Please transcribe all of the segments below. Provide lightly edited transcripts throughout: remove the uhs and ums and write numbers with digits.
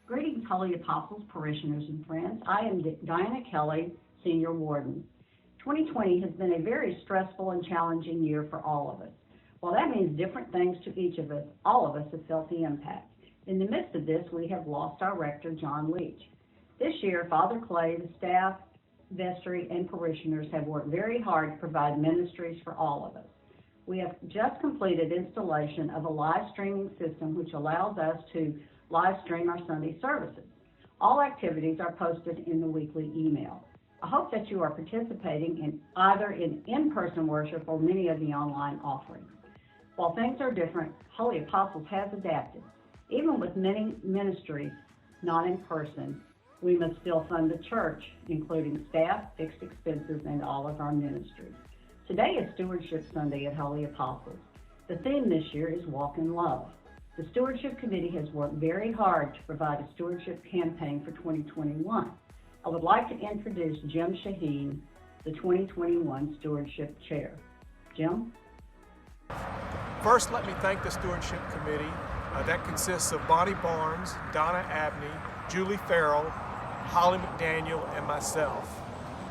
Greetings, Holy Apostles, parishioners, and friends. I am Diana Kelly, Senior Warden. 2020 has been a very stressful and challenging year for all of us. While that means different things to each of us, all of us have felt the impact. In the midst of this, we have lost our rector, John Leach. This year, Father Clay, the staff, vestry, and parishioners have worked very hard to provide ministries for all of us. We have just completed installation of a live streaming system which allows us to live stream our Sunday services. All activities are posted in the weekly email. I hope that you are participating in either in-person worship or many of the online offerings. While things are different, Holy Apostles has adapted. Even with many ministries not in person, we must still fund the church, including staff, fixed expenses, and all of our ministries. Today is Stewardship Sunday at Holy Apostles. The theme this year is Walk in Love. The Stewardship Committee has worked very hard to provide a stewardship campaign for 2021. I would like to introduce Jim Shaheen, the 2021 Stewardship Chair. Jim? First, let me thank the Stewardship Committee. That consists of Bonnie Barnes, Donna Abney, Julie Farrell, Holly McDaniel, and myself.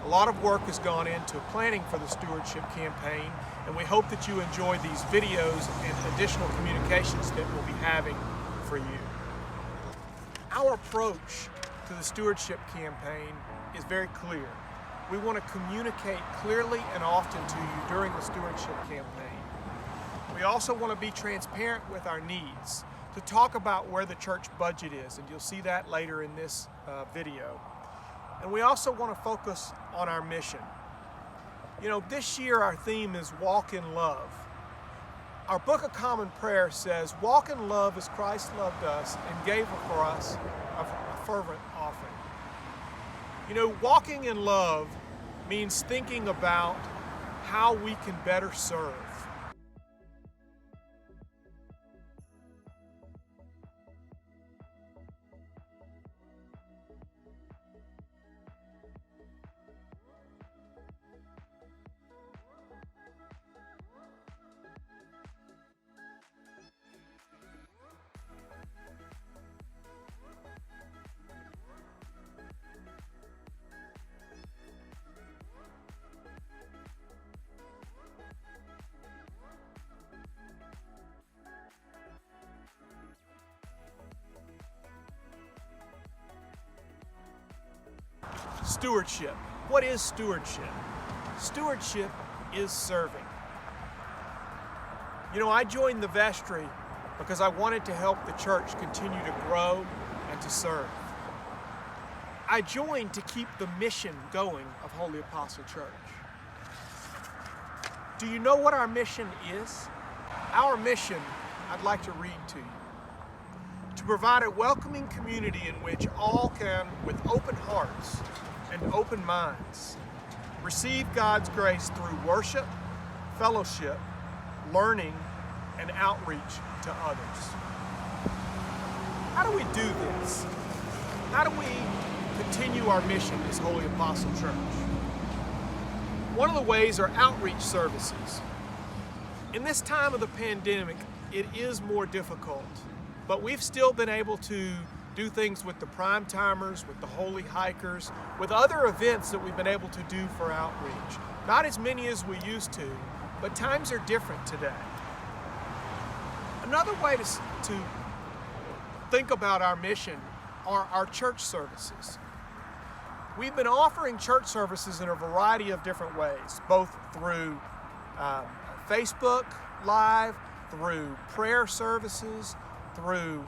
A lot of work has gone into planning for the Stewardship campaign, and we hope that you enjoy these videos and additional communications that we'll be having for you. Our approach to the Stewardship campaign is very clear. We want to communicate clearly and often to you during the Stewardship campaign. We also want to be transparent with our needs, to talk about where the church budget is, and you'll see that later in this video. And we also want to focus on our mission. You know, this year our theme is Walk in Love. Our Book of Common Prayer says, walk in love as Christ loved us and gave for us a fervent offering. You know, walking in love means thinking about how we can better serve. Stewardship. What is stewardship? Stewardship is serving. You know, I joined the vestry because I wanted to help the church continue to grow and to serve. I joined to keep the mission going of Holy Apostle Church. Do you know what our mission is? Our mission, I'd like to read to you. To provide a welcoming community in which all can, with open hearts and open minds, receive God's grace through worship, fellowship, learning, and outreach to others. How do we do this? How do we continue our mission as Holy Apostle Church? One of the ways are outreach services. In this time of the pandemic, it is more difficult, but we've still been able to do things with the prime timers, with the holy hikers, with other events that we've been able to do for outreach. Not as many as we used to, but times are different today. Another way to think about our mission are our church services. We've been offering church services in a variety of different ways, both through Facebook Live, through prayer services, through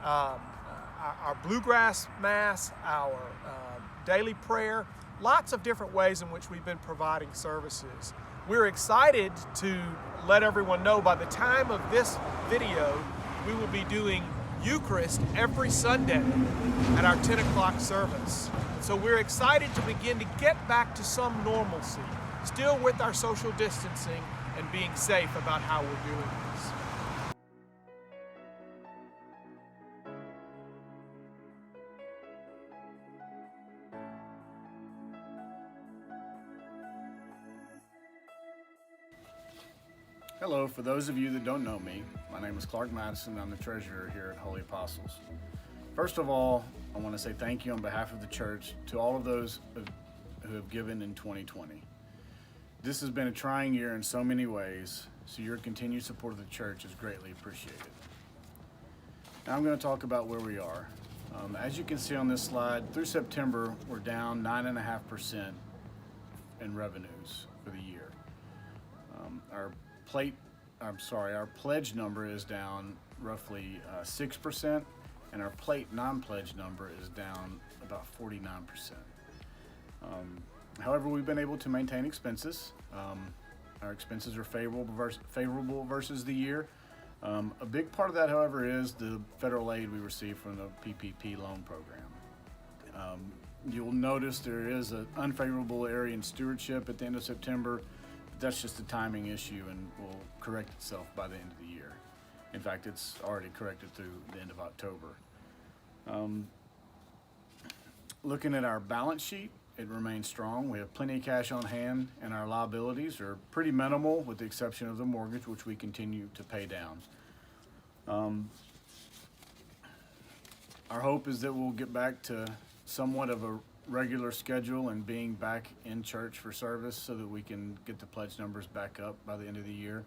our Bluegrass Mass, our daily prayer, lots of different ways in which we've been providing services. We're excited to let everyone know by the time of this video, we will be doing Eucharist every Sunday at our 10 o'clock service. So we're excited to begin to get back to some normalcy, still with our social distancing and being safe about how we're doing this. Hello, for those of you that don't know me, my name is Clark Madison. I'm the treasurer here at Holy Apostles. First of all, I want to say thank you on behalf of the church to all of those who have given in 2020. This has been a trying year in so many ways, so your continued support of the church is greatly appreciated. Now I'm going to talk about where we are. As you can see on this slide, through September, we're down 9.5% in revenues for the year. Our pledge number is down roughly 6%, and our plate non-pledge number is down about 49%. However, we've been able to maintain expenses. Our expenses are favorable versus the year. A big part of that, however, is the federal aid we receive from the PPP loan program. You'll notice there is an unfavorable area in stewardship at the end of September, but that's just a timing issue and will correct itself by the end of the year. In fact, it's already corrected through the end of October. Looking at our balance sheet, it remains strong. We have plenty of cash on hand, and our liabilities are pretty minimal with the exception of the mortgage, which we continue to pay down. Our hope is that we'll get back to somewhat of a regular schedule and being back in church for service so that we can get the pledge numbers back up by the end of the year.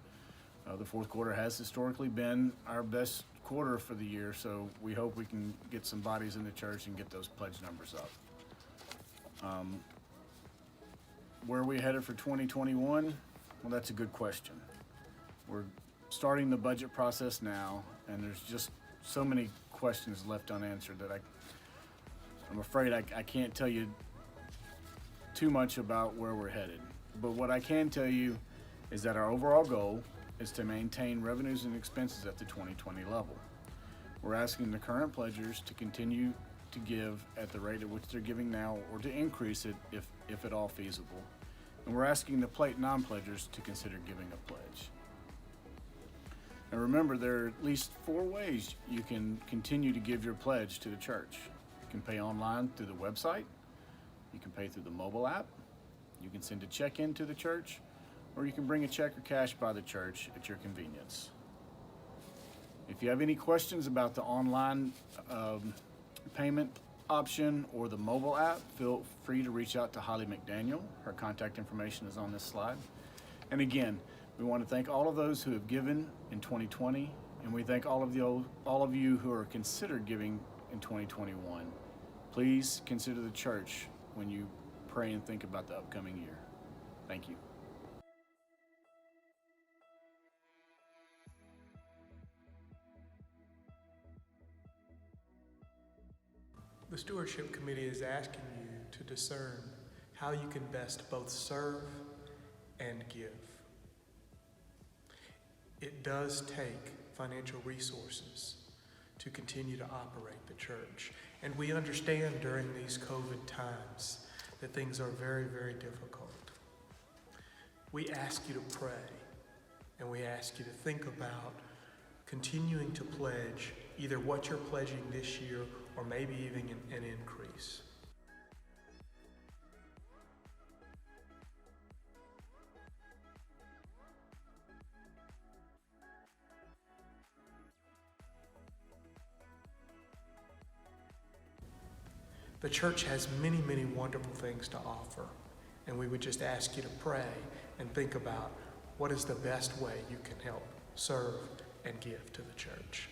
The fourth quarter has historically been our best quarter for the year, so we hope we can get some bodies in the church and get those pledge numbers up. Where are we headed for 2021? Well, that's a good question. We're starting the budget process now, and there's just so many questions left unanswered that I'm afraid I can't tell you too much about where we're headed. But what I can tell you is that our overall goal is to maintain revenues and expenses at the 2020 level. We're asking the current pledgers to continue to give at the rate at which they're giving now, or to increase it if at all feasible. And we're asking the plate non-pledgers to consider giving a pledge. And remember, there are at least 4 ways you can continue to give your pledge to the church. You can pay online through the website, you can pay through the mobile app, you can send a check in to the church, or you can bring a check or cash by the church at your convenience. If you have any questions about the online payment option or the mobile app, feel free to reach out to Holly McDaniel. Her contact information is on this slide. And again, we want to thank all of those who have given in 2020, and we thank all of you who are considered giving in 2021. Please consider the church when you pray and think about the upcoming year. Thank you. The Stewardship Committee is asking you to discern how you can best both serve and give. It does take financial resources to continue to operate the church. And we understand during these COVID times that things are very, very difficult. We ask you to pray, and we ask you to think about continuing to pledge either what you're pledging this year or maybe even an increase. The church has many, many wonderful things to offer, and we would just ask you to pray and think about what is the best way you can help serve and give to the church.